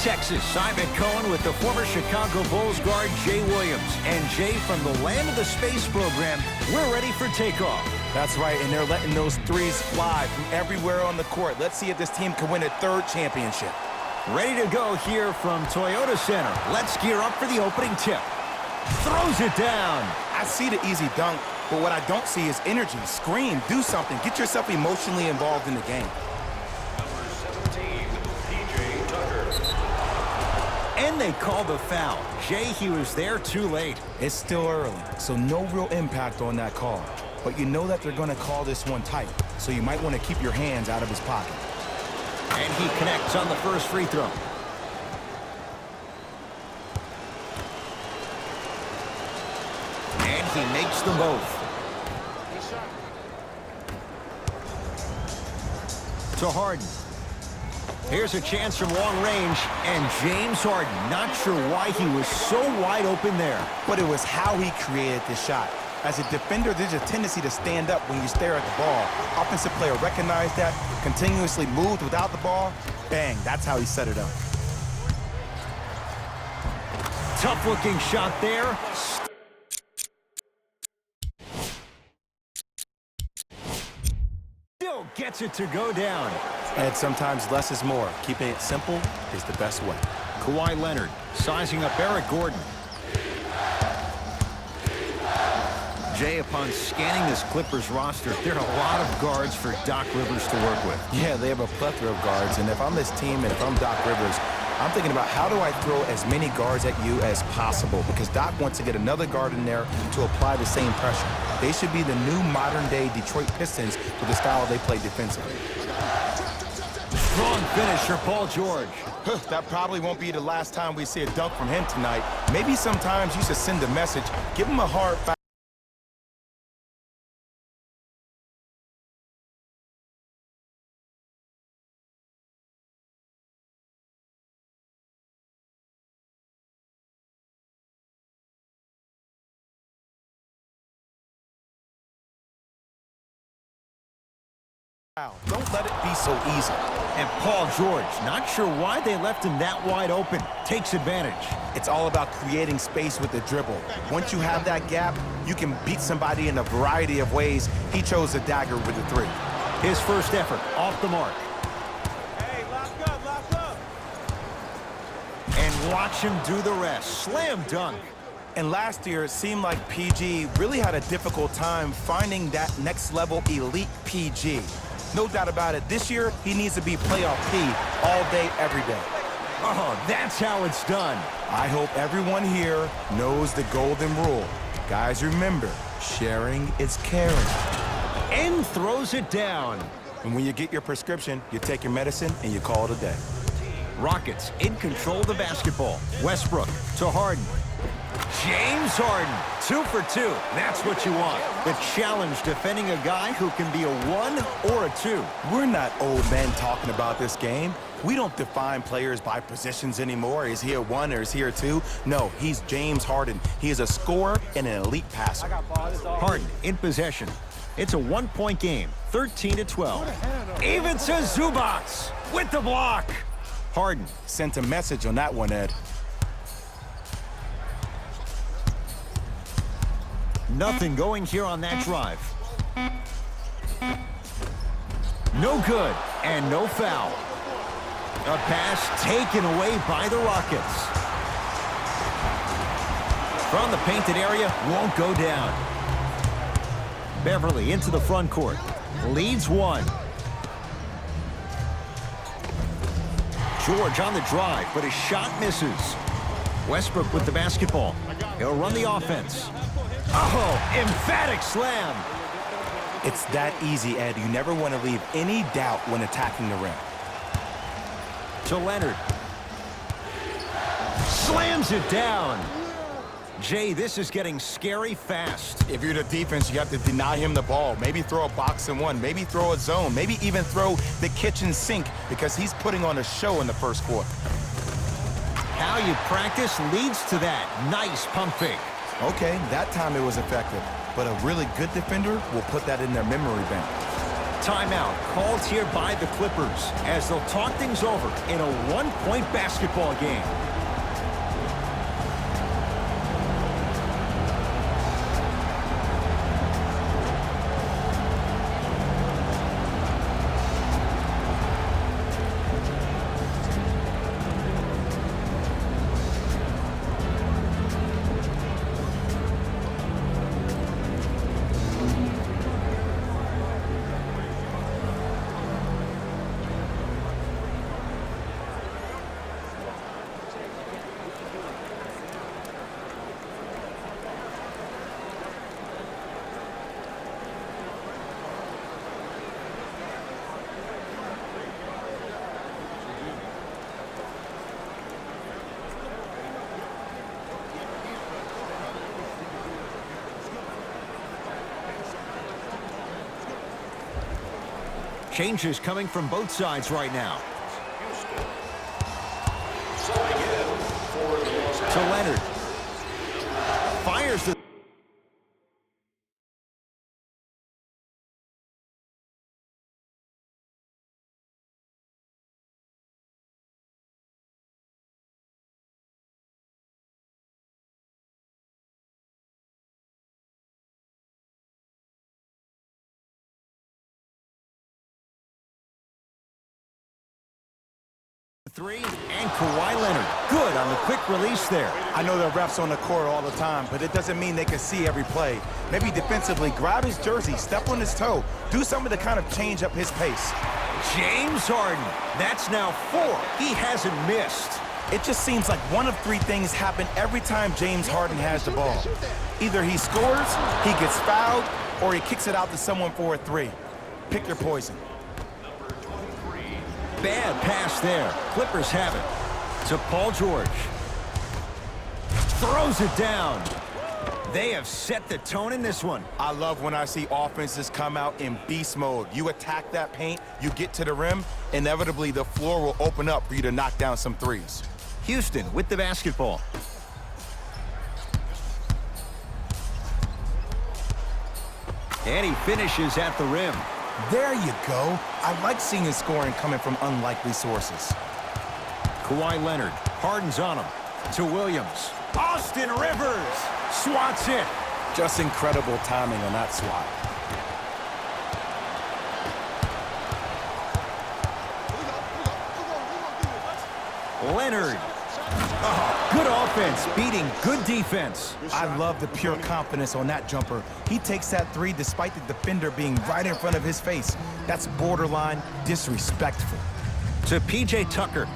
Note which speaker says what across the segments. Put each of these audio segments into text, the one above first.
Speaker 1: Texas, Simon Cohen with the former Chicago Bulls guard Jay Williams. And Jay, from the land of the space program, we're ready for takeoff.
Speaker 2: That's right, and they're letting those threes fly from everywhere on the court. Let's see if this team can win a third championship.
Speaker 1: Ready to go here from Toyota Center. Let's gear up for the opening tip. Throws it down.
Speaker 2: I see the easy dunk, but what I don't see is energy. Scream, do something. Get yourself emotionally involved in the game.
Speaker 1: And they call the foul. Jay, he was there too late.
Speaker 2: It's still early, so no real impact on that call. But you know that they're going to call this one tight, so you might want to keep your hands out of his pocket.
Speaker 1: And he connects on the first free throw. And he makes them both. To Harden. Here's a chance from long range, and James Harden, not sure why he was so wide open there.
Speaker 2: But it was how he created this shot. As a defender, there's a tendency to stand up when you stare at the ball. Offensive player recognized that, continuously moved without the ball. Bang, that's how he set it up.
Speaker 1: Tough-looking shot there. Still gets it to go down.
Speaker 2: And sometimes less is more. Keeping it simple is the best way.
Speaker 1: Kawhi Leonard sizing up Eric Gordon. Jay, upon scanning this Clippers roster, there are a lot of guards for Doc Rivers to work with.
Speaker 2: Yeah, they have a plethora of guards, and if I'm this team and if I'm Doc Rivers, I'm thinking about how do I throw as many guards at you as possible, because Doc wants to get another guard in there to apply the same pressure. They should be the new modern-day Detroit Pistons with the style they play defensively.
Speaker 1: Strong finisher, Paul George.
Speaker 2: That probably won't be the last time we see a dunk from him tonight. Maybe sometimes you should send a message, give him a hard foul. Don't let it be so easy.
Speaker 1: And Paul George, not sure why they left him that wide open. Takes advantage.
Speaker 2: It's all about creating space with the dribble. Once you have that gap, you can beat somebody in a variety of ways. He chose the dagger with the three.
Speaker 1: His first effort off the mark.
Speaker 3: Hey, lock up.
Speaker 1: And watch him do the rest. Slam dunk.
Speaker 2: And last year, it seemed like PG really had a difficult time finding that next level elite PG. No doubt about it, this year, he needs to be playoff P all day, every day.
Speaker 1: Oh, that's how it's done.
Speaker 2: I hope everyone here knows the golden rule. Guys, remember, sharing is caring.
Speaker 1: And throws it down.
Speaker 2: And when you get your prescription, you take your medicine and you call it a day.
Speaker 1: Rockets in control of the basketball. Westbrook to Harden. James Harden, 2 for 2. That's what you want. The challenge defending a guy who can be a 1 or a 2.
Speaker 2: We're not old men talking about this game. We don't define players by positions anymore. Is he a 1 or is he a 2? No, he's James Harden. He is a scorer and an elite passer.
Speaker 1: Harden in possession. It's a 1-point game, 13-12. Even to Zubats with the block. Harden
Speaker 2: sent a message on that one, Ed.
Speaker 1: Nothing going here on that drive. No good, and no foul. A pass taken away by the Rockets. From the painted area, won't go down. Beverly into the front court. Leads 1. George on the drive, but his shot misses. Westbrook with the basketball. He'll run the offense. Oh, emphatic slam.
Speaker 2: It's that easy, Ed. You never want to leave any doubt when attacking the rim.
Speaker 1: To Leonard. Slams it down. Jay, this is getting scary fast.
Speaker 2: If you're the defense, you have to deny him the ball. Maybe throw a box and one. Maybe throw a zone. Maybe even throw the kitchen sink because he's putting on a show in the first quarter.
Speaker 1: How you practice leads to that. Nice pump fake.
Speaker 2: Okay, that time it was effective. But a really good defender will put that in their memory bank.
Speaker 1: Timeout called here by the Clippers as they'll talk things over in a one-point basketball game. Changes coming from both sides right now. To Leonard. Fires the... Three, and Kawhi Leonard. Good on the quick release there.
Speaker 2: I know the refs on the court all the time, but it doesn't mean they can see every play. Maybe defensively, grab his jersey, step on his toe, do something to kind of change up his pace.
Speaker 1: James Harden. That's now 4. He hasn't missed.
Speaker 2: It just seems like one of 3 things happen every time James Harden has the ball. Either he scores, he gets fouled, or he kicks it out to someone for a 3. Pick your poison.
Speaker 1: Bad pass there. Clippers have it. To Paul George. Throws it down. They have set the tone in this one.
Speaker 2: I love when I see offenses come out in beast mode. You attack that paint, you get to the rim, inevitably the floor will open up for you to knock down some threes.
Speaker 1: Houston with the basketball. And he finishes at the rim.
Speaker 2: There you go. I like seeing his scoring coming from unlikely sources.
Speaker 1: Kawhi Leonard. Harden's on him. To Williams. Austin Rivers swats it.
Speaker 2: Just incredible timing on that swat.
Speaker 1: Leonard. Oh, good offense beating good defense.
Speaker 2: I love the pure confidence on that jumper. He takes that 3 despite the defender being right in front of his face. That's borderline disrespectful.
Speaker 1: To P.J. Tucker.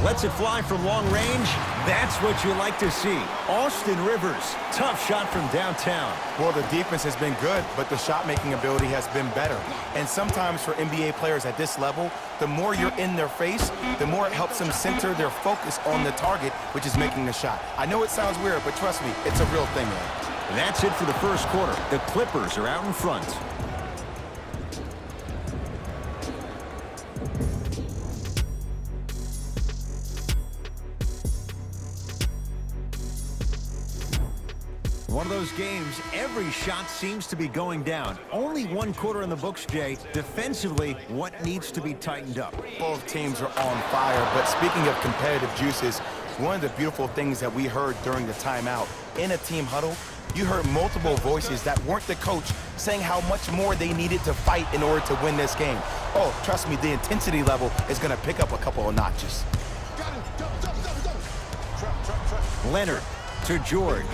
Speaker 1: Lets it fly from long range. That's what you like to see. Austin Rivers, tough shot from downtown.
Speaker 2: Well, the defense has been good, but the shot-making ability has been better. And sometimes for NBA players at this level, the more you're in their face, the more it helps them center their focus on the target, which is making the shot. I know it sounds weird, but trust me, it's a real thing, man.
Speaker 1: That's it for the first quarter. The Clippers are out in front. One of those games, every shot seems to be going down. Only one quarter in the books, Jay. Defensively, what needs to be tightened up?
Speaker 2: Both teams are on fire, but speaking of competitive juices, one of the beautiful things that we heard during the timeout, in a team huddle, you heard multiple voices that weren't the coach saying how much more they needed to fight in order to win this game. Oh, trust me, the intensity level is going to pick up a couple of notches.
Speaker 1: Leonard to George.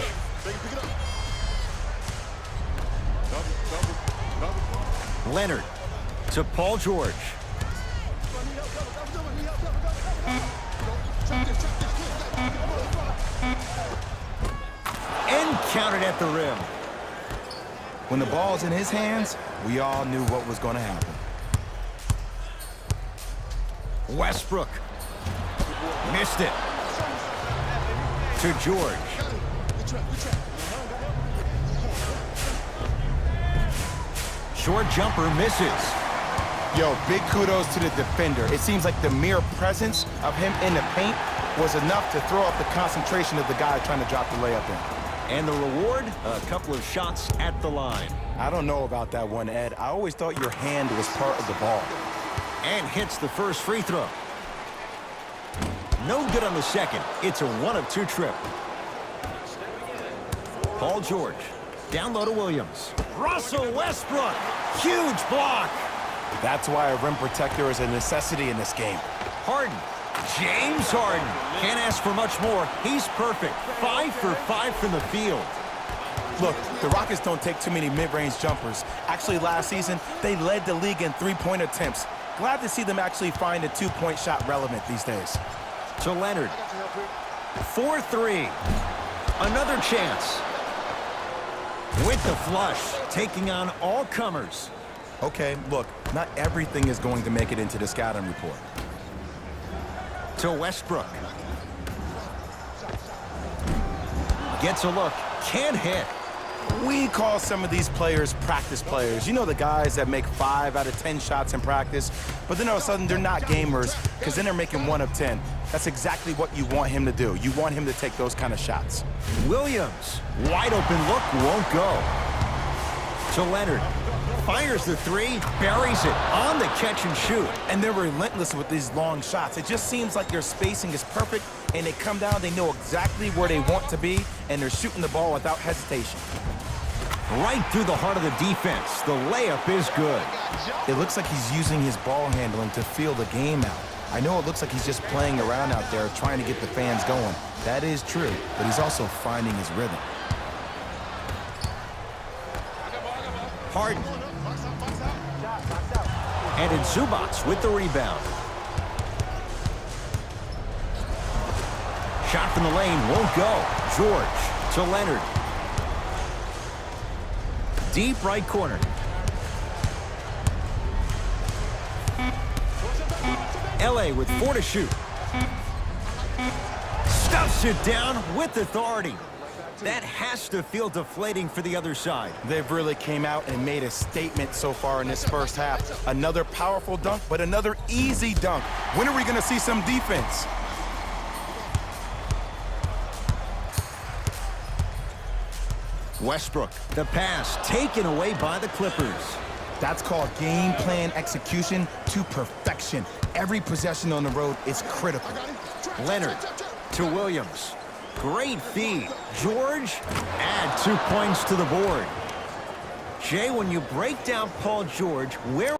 Speaker 1: Leonard to Paul George. And counted at the rim.
Speaker 2: When the ball's in his hands, we all knew what was going to happen.
Speaker 1: Westbrook. Missed it. To George. Short jumper misses.
Speaker 2: Yo, big kudos to the defender. It seems like the mere presence of him in the paint was enough to throw off the concentration of the guy trying to drop the layup in.
Speaker 1: And the reward, a couple of shots at the line.
Speaker 2: I don't know about that one, Ed. I always thought your hand was part of the ball.
Speaker 1: And hits the first free throw. No good on the second. It's a 1-of-2 trip. Paul George. Down low to Williams. Russell Westbrook. Huge block.
Speaker 2: That's why a rim protector is a necessity in this game.
Speaker 1: Harden. James Harden. Can't ask for much more. He's perfect. 5 for 5 from the field.
Speaker 2: Look, the Rockets don't take too many mid-range jumpers. Actually, last season, they led the league in three-point attempts. Glad to see them actually find a two-point shot relevant these days.
Speaker 1: To Leonard. 4-3. Another chance. With the flush, taking on all comers.
Speaker 2: Okay, look, not everything is going to make it into the scouting report.
Speaker 1: To Westbrook. Gets a look. Can't hit.
Speaker 2: We call some of these players practice players. You know, the guys that make 5 out of 10 shots in practice, but then all of a sudden they're not gamers because then they're making 1 of 10. That's exactly what you want him to do. You want him to take those kind of shots.
Speaker 1: Williams. Wide open look. Won't go. To Leonard. Fires the 3. Buries it on the catch and shoot.
Speaker 2: And they're relentless with these long shots. It just seems like their spacing is perfect, and they come down, they know exactly where they want to be, and they're shooting the ball without hesitation.
Speaker 1: Right through the heart of the defense. The layup is good.
Speaker 2: It looks like he's using his ball handling to feel the game out. I know it looks like he's just playing around out there trying to get the fans going. That is true, but he's also finding his rhythm.
Speaker 1: Harden. And it's Zubac with the rebound. Shot from the lane won't go. George to Leonard. Deep right corner. LA with 4 to shoot. Stuffs it down with authority. That has to feel deflating for the other side.
Speaker 2: They've really came out and made a statement so far in this first half. Another powerful dunk, but another easy dunk. When are we going to see some defense?
Speaker 1: Westbrook, the pass taken away by the Clippers.
Speaker 2: That's called game plan execution to perfection. Every possession on the road is critical.
Speaker 1: Leonard to Williams. Great feed. George, add 2 points to the board. Jay, when you break down Paul George, where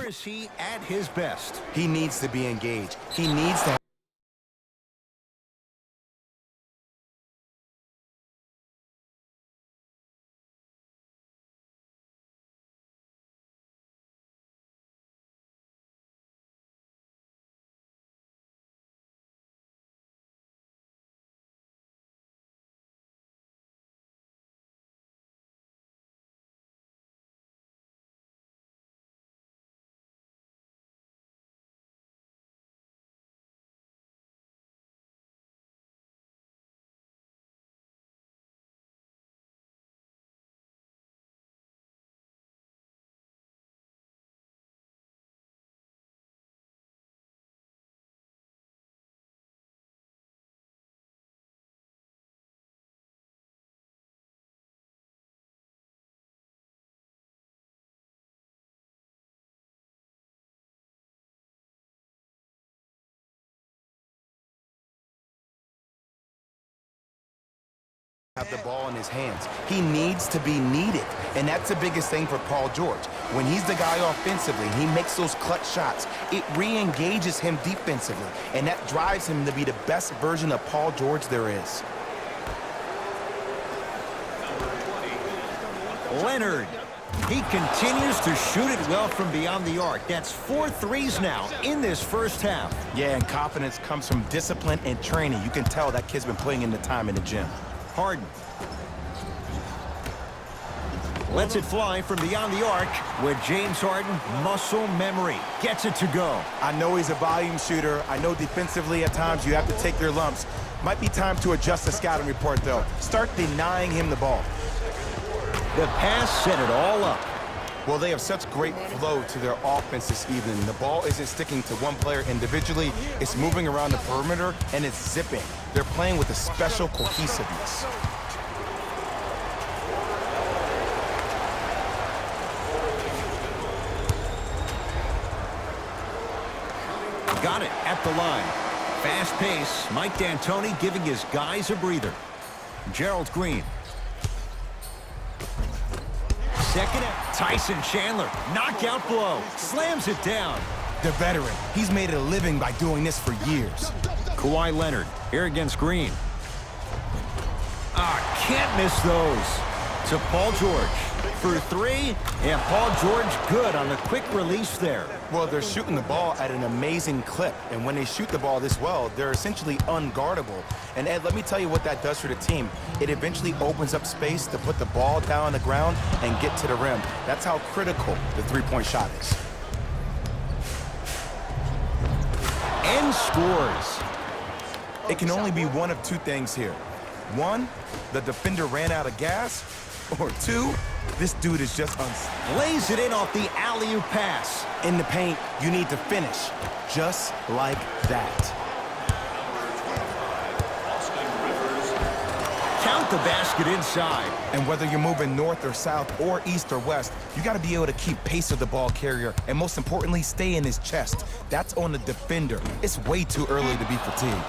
Speaker 1: is he at his best?
Speaker 2: He needs to be engaged. He needs to have the ball in his hands. He needs to be needed, and that's the biggest thing for Paul George. When he's the guy offensively, he makes those clutch shots. It re-engages him defensively, and that drives him to be the best version of Paul George there is.
Speaker 1: Leonard. He continues to shoot it well from beyond the arc. That's 4 threes now in this first half.
Speaker 2: Yeah, and confidence comes from discipline and training. You can tell that kid's been putting in the time in the gym.
Speaker 1: Harden. Lets it fly from beyond the arc with James Harden, muscle memory. Gets it to go.
Speaker 2: I know he's a volume shooter. I know defensively at times you have to take your lumps. Might be time to adjust the scouting report, though. Start denying him the ball.
Speaker 1: The pass set it all up.
Speaker 2: Well, they have such great flow to their offense this evening. The ball isn't sticking to one player individually. It's moving around the perimeter, and it's zipping. They're playing with a special cohesiveness.
Speaker 1: Got it at the line. Fast pace. Mike D'Antoni giving his guys a breather. Gerald Green. Second out. Tyson Chandler. Knockout blow. Slams it down.
Speaker 2: The veteran. He's made a living by doing this for years.
Speaker 1: Kawhi Leonard here against Green. Can't miss those. To Paul George for three. And Paul George good on the quick release there.
Speaker 2: Well, they're shooting the ball at an amazing clip. And when they shoot the ball this well, they're essentially unguardable. And Ed, let me tell you what that does for the team. It eventually opens up space to put the ball down on the ground and get to the rim. That's how critical the three-point shot is.
Speaker 1: And scores.
Speaker 2: It can only be one of two things here. One, the defender ran out of gas. Or two, this dude is just
Speaker 1: Lays it in off the alley-oop pass.
Speaker 2: in the paint. You need to finish just like that.
Speaker 1: Count the basket inside.
Speaker 2: And whether you're moving north or south or east or west, you got to be able to keep pace with the ball carrier and most importantly, stay in his chest. That's on the defender. It's way too early to be fatigued.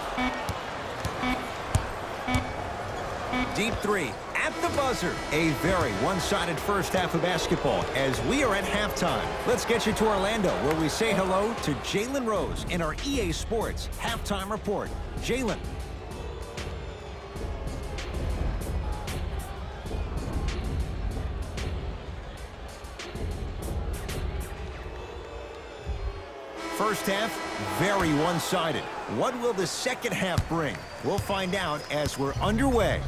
Speaker 1: Deep three at the buzzer. A very one-sided first half of basketball as we are at halftime. Let's get you to Orlando where we say hello to Jalen Rose in our EA Sports halftime report. Jalen. First half, very one-sided. What will the second half bring? We'll find out as we're underway.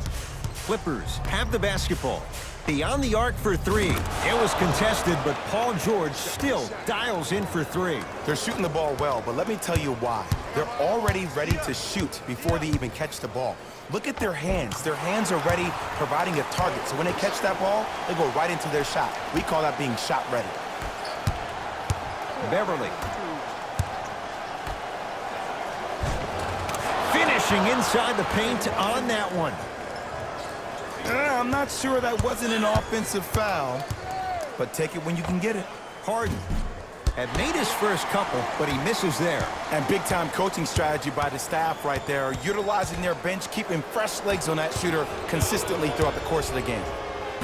Speaker 1: Clippers have the basketball. Beyond the arc for three. It was contested, but Paul George still dials in for three.
Speaker 2: They're shooting the ball well, but let me tell you why. They're already ready to shoot before they even catch the ball. Look at their hands. Their hands are ready, providing a target. So when they catch that ball, they go right into their shot. We call that being shot ready.
Speaker 1: Beverly. Finishing inside the paint on that one.
Speaker 2: I'm not sure that wasn't an offensive foul, but take it when you can get it.
Speaker 1: Harden had made his first couple, but he misses there.
Speaker 2: And big-time coaching strategy by the staff right there, utilizing their bench, keeping fresh legs on that shooter consistently throughout the course of the game.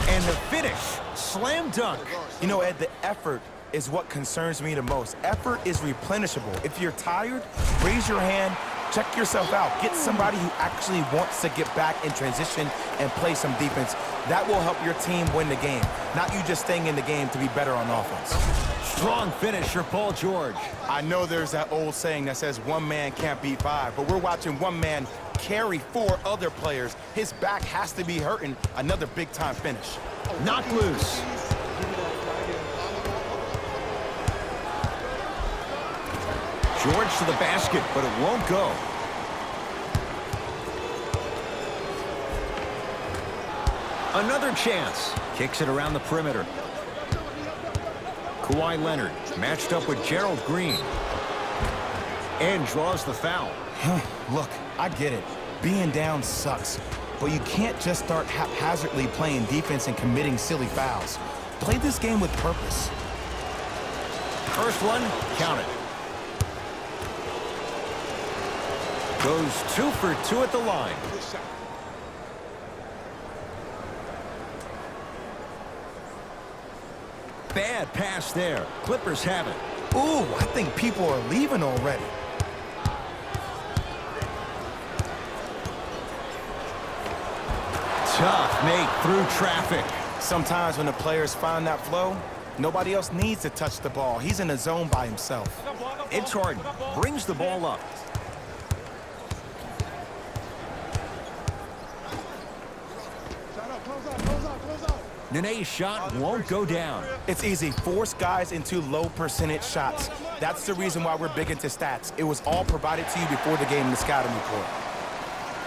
Speaker 1: And the finish, slam dunk.
Speaker 2: You know, Ed, the effort is what concerns me the most. Effort is replenishable. If you're tired, raise your hand, check yourself out. Get somebody who actually wants to get back in transition and play some defense. That will help your team win the game, not you just staying in the game to be better on offense.
Speaker 1: Strong finish for Paul George.
Speaker 2: I know there's that old saying that says one man can't beat five, but we're watching one man carry four other players. His back has to be hurting. Another big-time finish.
Speaker 1: Knocked loose. George to the basket, but it won't go. Another chance. Kicks it around the perimeter. Kawhi Leonard matched up with Gerald Green. And draws the foul.
Speaker 2: Look, I get it. Being down sucks. But you can't just start haphazardly playing defense and committing silly fouls. Play this game with purpose.
Speaker 1: First one, count it. Goes 2 for 2 at the line. Bad pass there. Clippers have it.
Speaker 2: Ooh, I think people are leaving already.
Speaker 1: Tough make through traffic.
Speaker 2: Sometimes when the players find that flow, nobody else needs to touch the ball. He's in a zone by himself.
Speaker 1: It's Harden. Brings the ball up. Nene's shot won't go down.
Speaker 2: It's easy. Force guys into low percentage shots. That's the reason why we're big into stats. It was all provided to you before the game in the scouting report.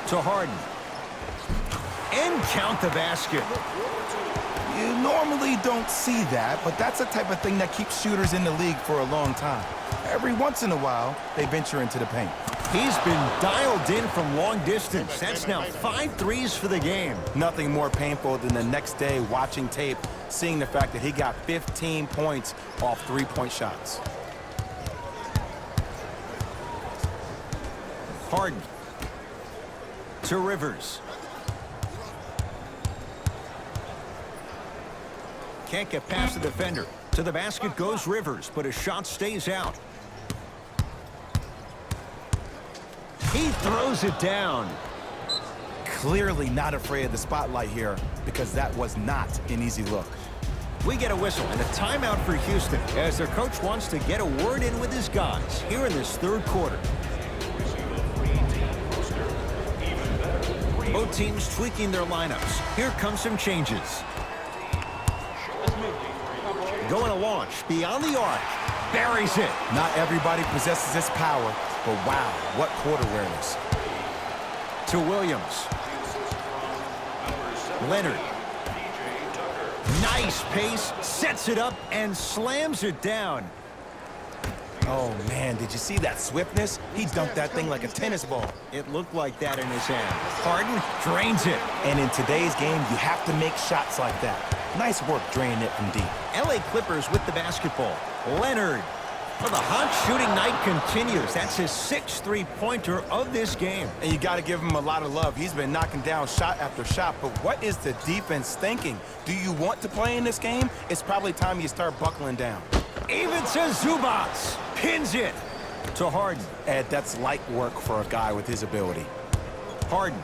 Speaker 1: To Harden. And count the basket.
Speaker 2: You normally don't see that, but that's the type of thing that keeps shooters in the league for a long time. Every once in a while, they venture into the paint.
Speaker 1: He's been dialed in from long distance. That's now 5 threes for the game.
Speaker 2: Nothing more painful than the next day watching tape, seeing the fact that he got 15 points off three-point shots.
Speaker 1: Harden. To Rivers. Can't get past the defender. To the basket goes Rivers, but his shot stays out. He throws it down.
Speaker 2: Clearly not afraid of the spotlight here because that was not an easy look.
Speaker 1: We get a whistle and a timeout for Houston as their coach wants to get a word in with his guys here in this third quarter. Both teams tweaking their lineups. Here come some changes. Going to launch beyond the arc. Buries it.
Speaker 2: Not everybody possesses this power, but wow, what court awareness.
Speaker 1: To Williams. Leonard. Nice pace, sets it up, and slams it down.
Speaker 2: Oh, man, did you see that swiftness? He dunked that thing like a tennis ball.
Speaker 1: It looked like that in his hand. Harden drains it.
Speaker 2: And in today's game, you have to make shots like that. Nice work draining it from deep.
Speaker 1: LA Clippers with the basketball. Leonard. Well, the hot shooting night continues. That's his 6th three-pointer of this game.
Speaker 2: And you got to give him a lot of love. He's been knocking down shot after shot. But what is the defense thinking? Do you want to play in this game? It's probably time you start buckling down.
Speaker 1: Even to Zubats. Pins it. To Harden.
Speaker 2: Ed, that's light work for a guy with his ability.
Speaker 1: Harden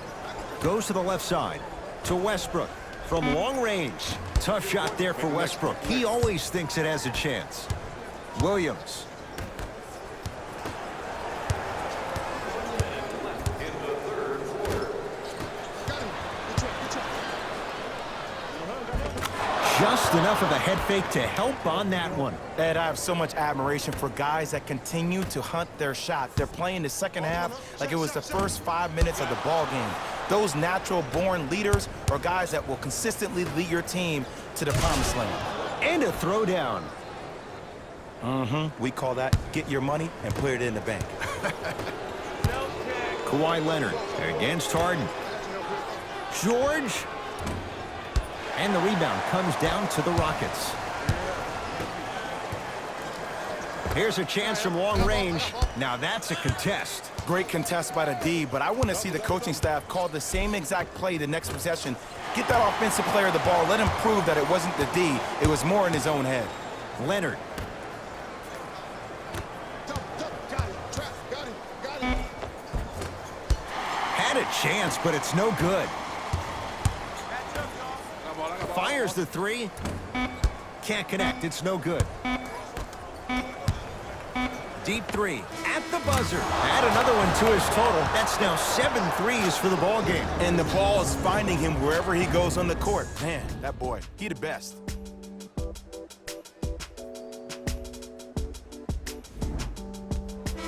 Speaker 1: goes to the left side. To Westbrook. From long range. Tough shot there for Westbrook. He always thinks it has a chance. Williams. Just enough of a head fake to help on that one.
Speaker 2: Ed, I have so much admiration for guys that continue to hunt their shot. They're playing the second half like it was the first 5 minutes of the ball game. Those natural-born leaders are guys that will consistently lead your team to the promised land.
Speaker 1: And a throwdown.
Speaker 2: We call that get your money and put it in the bank.
Speaker 1: Kawhi Leonard against Harden. George. And the rebound comes down to the Rockets. Here's a chance from long range. Now that's a contest.
Speaker 2: Great contest by the D, but I want to see the coaching staff call the same exact play the next possession. Get that offensive player the ball. Let him prove that it wasn't the D. It was more in his own head.
Speaker 1: Leonard. Had a chance, but it's no good. Fires the three. Can't connect. It's no good. Deep three at the buzzer. Add another one to his total. That's now 7 threes for the ball game.
Speaker 2: And the ball is finding him wherever he goes on the court. Man, that boy, he the best.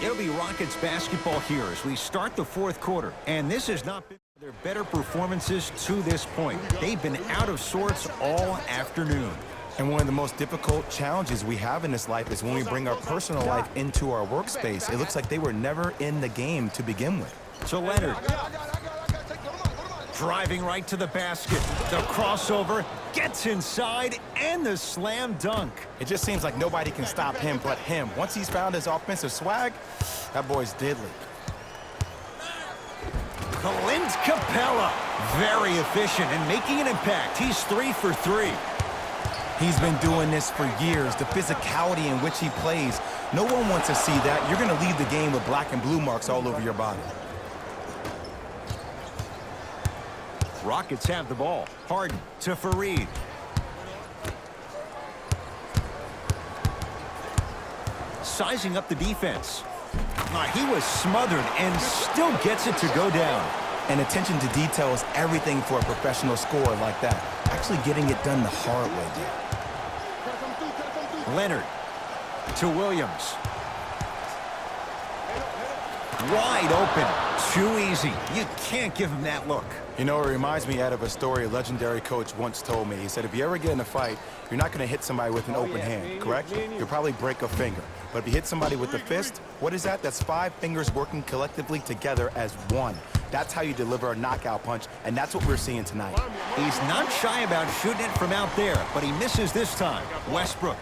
Speaker 1: It'll be Rockets basketball here as we start the fourth quarter. And this has not been their better performances to this point. They've been out of sorts all afternoon.
Speaker 2: And one of the most difficult challenges we have in this life is when we bring our personal life into our workspace. It looks like they were never in the game to begin with.
Speaker 1: To Leonard. Driving right to the basket. The crossover gets inside and the slam dunk.
Speaker 2: It just seems like nobody can stop him but him. Once he's found his offensive swag, that boy's deadly.
Speaker 1: Clint Capella. Very efficient and making an impact. He's 3 for 3.
Speaker 2: He's been doing this for years. The physicality in which he plays. No one wants to see that. You're going to leave the game with black and blue marks all over your body.
Speaker 1: Rockets have the ball. Harden to Fareed. Sizing up the defense. He was smothered and still gets it to go down.
Speaker 2: And attention to detail is everything for a professional scorer like that. I actually getting it done the hard way there.
Speaker 1: Leonard to Williams. Wide open. Too easy. You can't give him that look.
Speaker 2: You know, it reminds me out of a story a legendary coach once told me. He said, if you ever get in a fight, you're not going to hit somebody with an open hand, correct? You'll probably break a finger. But if you hit somebody with a fist, what is that? That's 5 fingers working collectively together as one. That's how you deliver a knockout punch, and that's what we're seeing tonight.
Speaker 1: He's not shy about shooting it from out there, but he misses this time. Westbrook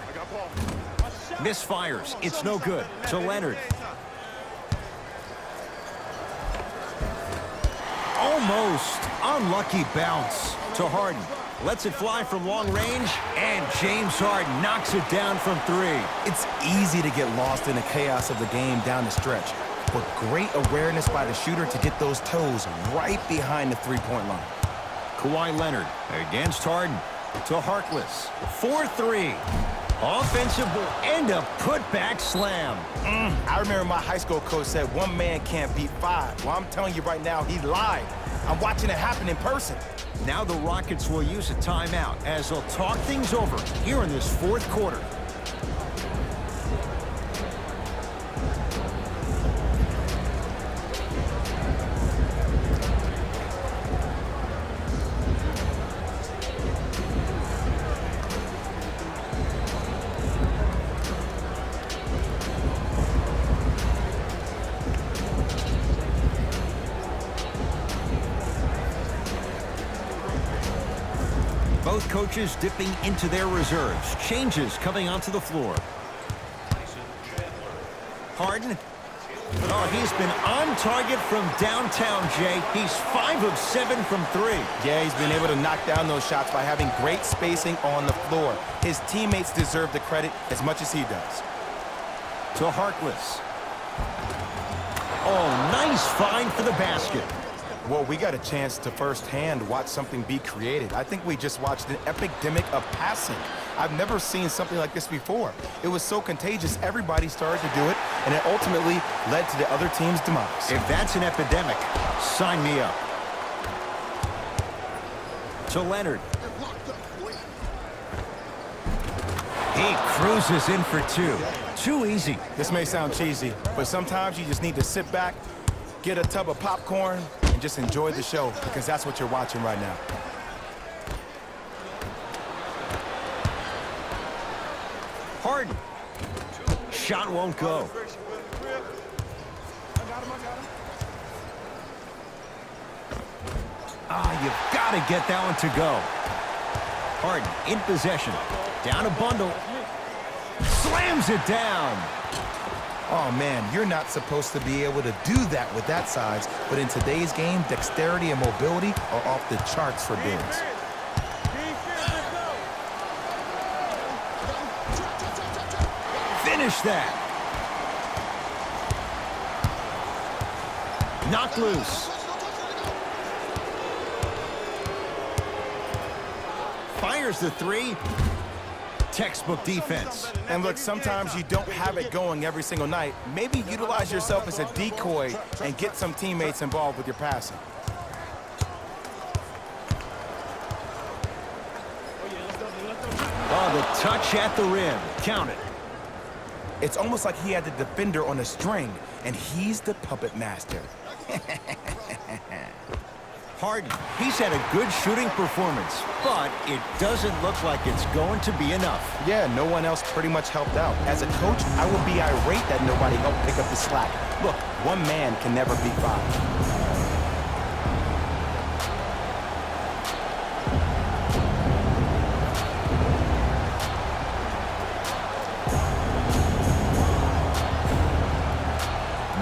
Speaker 1: misfires. It's no good. To Leonard. Almost unlucky bounce to Harden. Lets it fly from long range, and James Harden knocks it down from 3.
Speaker 2: It's easy to get lost in the chaos of the game down the stretch, but great awareness by the shooter to get those toes right behind the three-point line.
Speaker 1: Kawhi Leonard against Harden to Harkless. 4-3. Offensive and a putback slam.
Speaker 2: I remember my high school coach said 1 man can't beat 5. Well, I'm telling you right now, he lied. I'm watching it happen in person.
Speaker 1: Now the Rockets will use a timeout as they'll talk things over here in this 4th quarter. Both coaches dipping into their reserves. Changes coming onto the floor. Harden. Oh, he's been on target from downtown, Jay. He's 5 of 7 from 3.
Speaker 2: Yeah, he's been able to knock down those shots by having great spacing on the floor. His teammates deserve the credit as much as he does.
Speaker 1: To Harkless. Oh, nice find for the basket.
Speaker 2: Well, we got a chance to firsthand watch something be created. I think we just watched an epidemic of passing. I've never seen something like this before. It was so contagious, everybody started to do it, and it ultimately led to the other team's demise.
Speaker 1: If that's an epidemic, sign me up. To Leonard. He cruises in for 2. Too easy.
Speaker 2: This may sound cheesy, but sometimes you just need to sit back, get a tub of popcorn, and just enjoy the show, because that's what you're watching right now.
Speaker 1: Harden. Shot won't go. You've got to get that one to go. Harden in possession. Down a bundle. Slams it down.
Speaker 2: Oh, man, you're not supposed to be able to do that with that size, but in today's game, dexterity and mobility are off the charts for bigs.
Speaker 1: Finish that. Knock loose. Fires the 3. Textbook defense.
Speaker 2: And look, sometimes you don't have it going every single night. Maybe utilize yourself as a decoy and get some teammates involved with your passing.
Speaker 1: Oh, the touch at the rim. Count it.
Speaker 2: It's almost like he had the defender on a string, and he's the puppet master.
Speaker 1: Harden, he's had a good shooting performance, but it doesn't look like it's going to be enough.
Speaker 2: Yeah, no one else pretty much helped out. As a coach, I would be irate that nobody helped pick up the slack. Look, 1 man can never beat 5.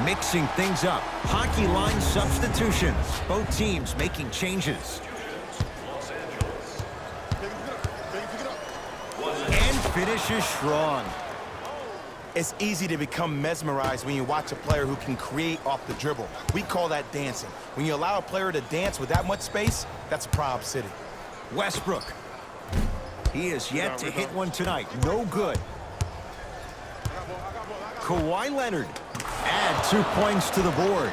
Speaker 1: Mixing things up. Hockey line substitutions. Both teams making changes. And finishes strong.
Speaker 2: It's easy to become mesmerized when you watch a player who can create off the dribble. We call that dancing. When you allow a player to dance with that much space, that's a proud city.
Speaker 1: Westbrook. He is yet to hit one tonight. No good. Kawhi Leonard. Add 2 points to the board.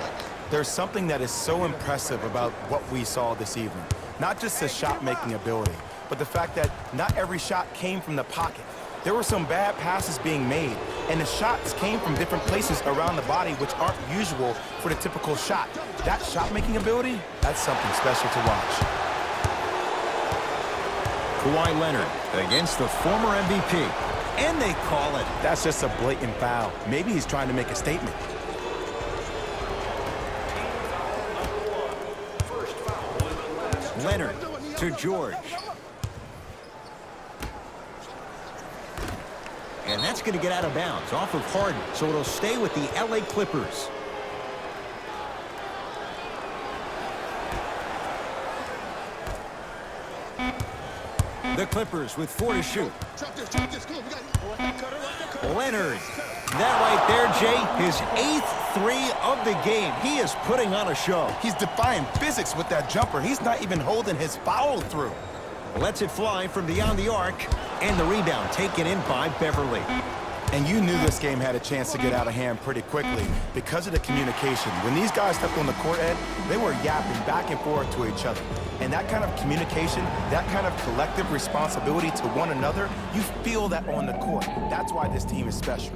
Speaker 2: There's something that is so impressive about what we saw this evening. Not just the shot-making ability, but but the fact that not every shot came from the pocket. There were some bad passes being made, and the shots came from different places around the body, which aren't usual for the typical shot. That shot-making ability, that's something special to watch.
Speaker 1: Kawhi Leonard against the former MVP, and they call it.
Speaker 2: That's just a blatant foul. Maybe he's trying to make a statement.
Speaker 1: Leonard to George. And that's going to get out of bounds off of Harden, so it'll stay with the LA Clippers. The Clippers with 4 to shoot. Leonard. That right there, Jay, his 8th three of the game. He is putting on a show.
Speaker 2: He's defying physics with that jumper. He's not even holding his follow through.
Speaker 1: Lets it fly from beyond the arc, and the rebound taken in by Beverly.
Speaker 2: And you knew this game had a chance to get out of hand pretty quickly because of the communication. When these guys stepped on the court, Ed, they were yapping back and forth to each other. And that kind of communication, that kind of collective responsibility to one another, you feel that on the court. That's why this team is special.